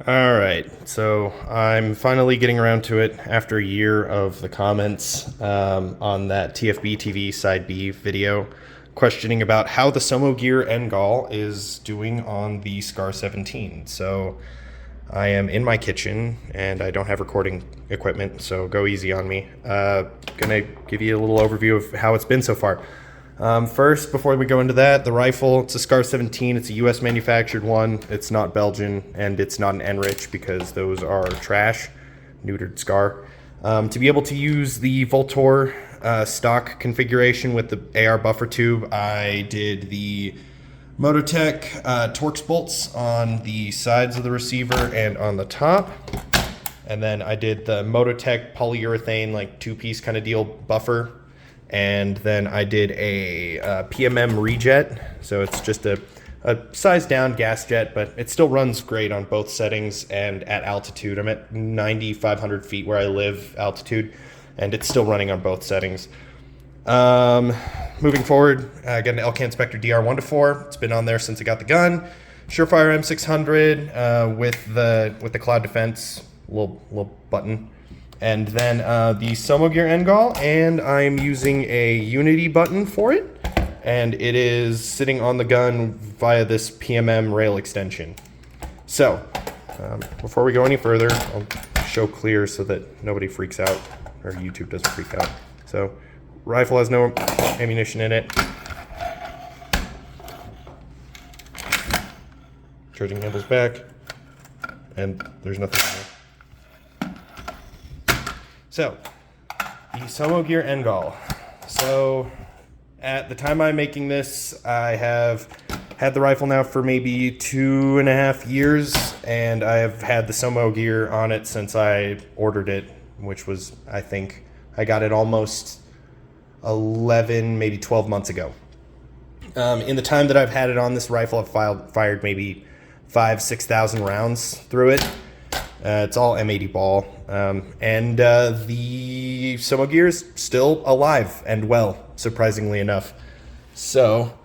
All right, so I'm finally getting around to it after a year of the comments on that TFB TV side B video questioning about how the Somogear NGAL is doing on the SCAR 17. So I am in my kitchen and I don't have recording equipment, so go easy on me. Gonna give you a little overview of how it's been so far. First, before we go into that, the rifle, it's a SCAR 17. It's a US manufactured one. It's not Belgian, and it's not an Enrich because those are trash, neutered SCAR. To be able to use the Voltor stock configuration with the AR buffer tube, I did the Mototech Torx bolts on the sides of the receiver and on the top. And then I did the Mototech polyurethane, like two-piece kind of deal buffer. And then I did a PMM rejet, so it's just a size down gas jet, but it still runs great on both settings and at altitude. I'm at 9,500 feet where I live altitude, and it's still running on both settings. Moving forward, I got an Elcan Spectre DR 1-4. It's been on there since I got the gun. Surefire M600 with the cloud defense little button. And then the Somogear NGAL, and I'm using a Unity button for it, and it is sitting on the gun via this PMM rail extension. So, before we go any further, I'll show clear so that nobody freaks out, or YouTube doesn't freak out. So, rifle has no ammunition in it. Charging handles back, and there's nothing in there. So, the Somogear NGAL. So, at the time I'm making this, I have had the rifle now for maybe 2.5 years, and I have had the Somogear on it since I ordered it, which was, I think, I got it almost 11, maybe 12 months ago. In the time that I've had it on this rifle, I've fired maybe 5,000-6,000 rounds through it. It's all M80 ball, and the Somogear is still alive and well, surprisingly enough. So,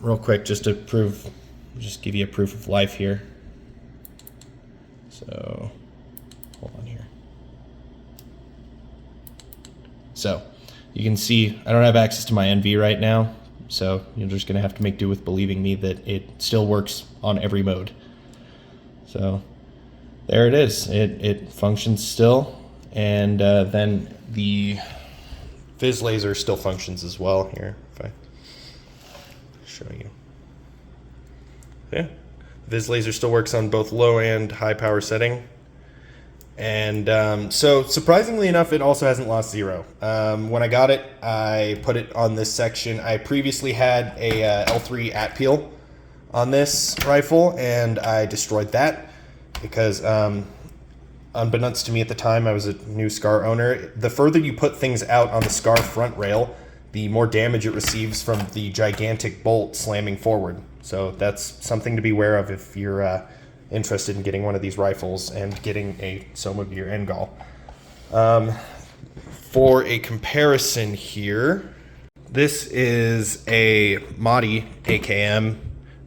real quick, just give you a proof of life here. So, hold on here. So, you can see I don't have access to my NV right now, so you're just going to have to make do with believing me that it still works on every mode. So, there it is. It functions still, and then the Viz laser still functions as well. Here, if I show you, yeah, Viz laser still works on both low and high power setting, and so surprisingly enough, it also hasn't lost zero. When I got it, I put it on this section. I previously had a L3 at peel on this rifle, and I destroyed that. Because unbeknownst to me at the time, I was a new SCAR owner. The further you put things out on the SCAR front rail, the more damage it receives from the gigantic bolt slamming forward. So that's something to be aware of if you're interested in getting one of these rifles and getting a Somogear NGAL. For a comparison here, this is a Madi AKM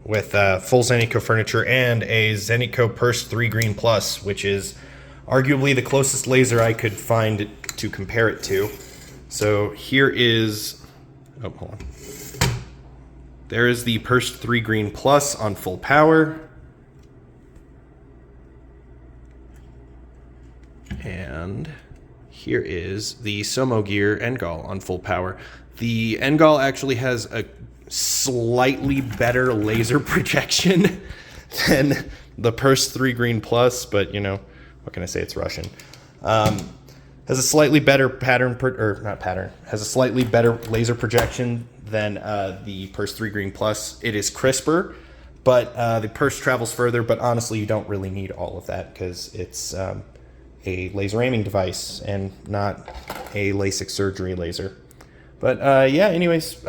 with full Zenitco furniture and a Zenitco PERST 3 Green Plus, which is arguably the closest laser I could find to compare it to. So here is, oh, hold on. There is the PERST 3 Green Plus on full power. And here is the Somogear NGAL on full power. The NGAL actually has a slightly better laser projection than the PERST 3 Green Plus, but you know, what can I say, it's Russian. Has a slightly better has a slightly better laser projection than the PERST 3 Green Plus. It is crisper, but the PERST travels further, but honestly, you don't really need all of that because it's a laser aiming device and not a LASIK surgery laser. But yeah, anyways,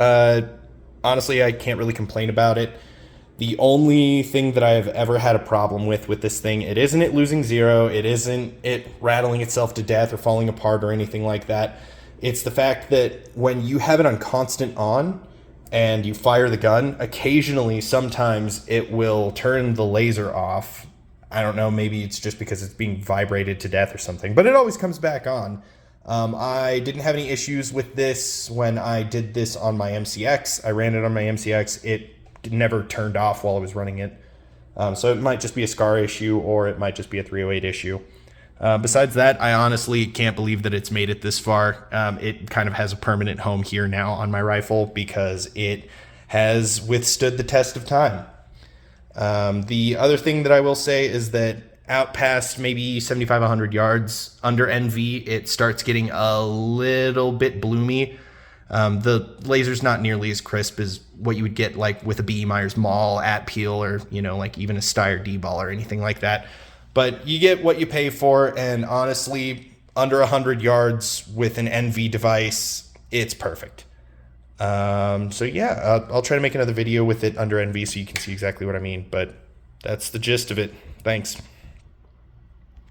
honestly, I can't really complain about it. The only thing that I have ever had a problem with this thing, it isn't it losing zero, it isn't it rattling itself to death or falling apart or anything like that. It's the fact that when you have it on constant on and you fire the gun, occasionally, sometimes it will turn the laser off I don't know, maybe it's just because it's being vibrated to death or something, but it always comes back on. I didn't have any issues with this when I did this on my MCX. I ran it on my MCX. It never turned off while I was running it. So it might just be a SCAR issue, or it might just be a 308 issue. Besides that, I honestly can't believe that it's made it this far. It kind of has a permanent home here now on my rifle because it has withstood the test of time. The other thing that I will say is that out past maybe 75, 100 yards under NV, it starts getting a little bit bloomy. The laser's not nearly as crisp as what you would get like with a B. Myers Mall at Peel, or, you know, like even a Steyr D-ball or anything like that. But you get what you pay for, and honestly, under 100 yards with an NV device, it's perfect. So yeah, I'll try to make another video with it under NV so you can see exactly what I mean, but that's the gist of it. Thanks.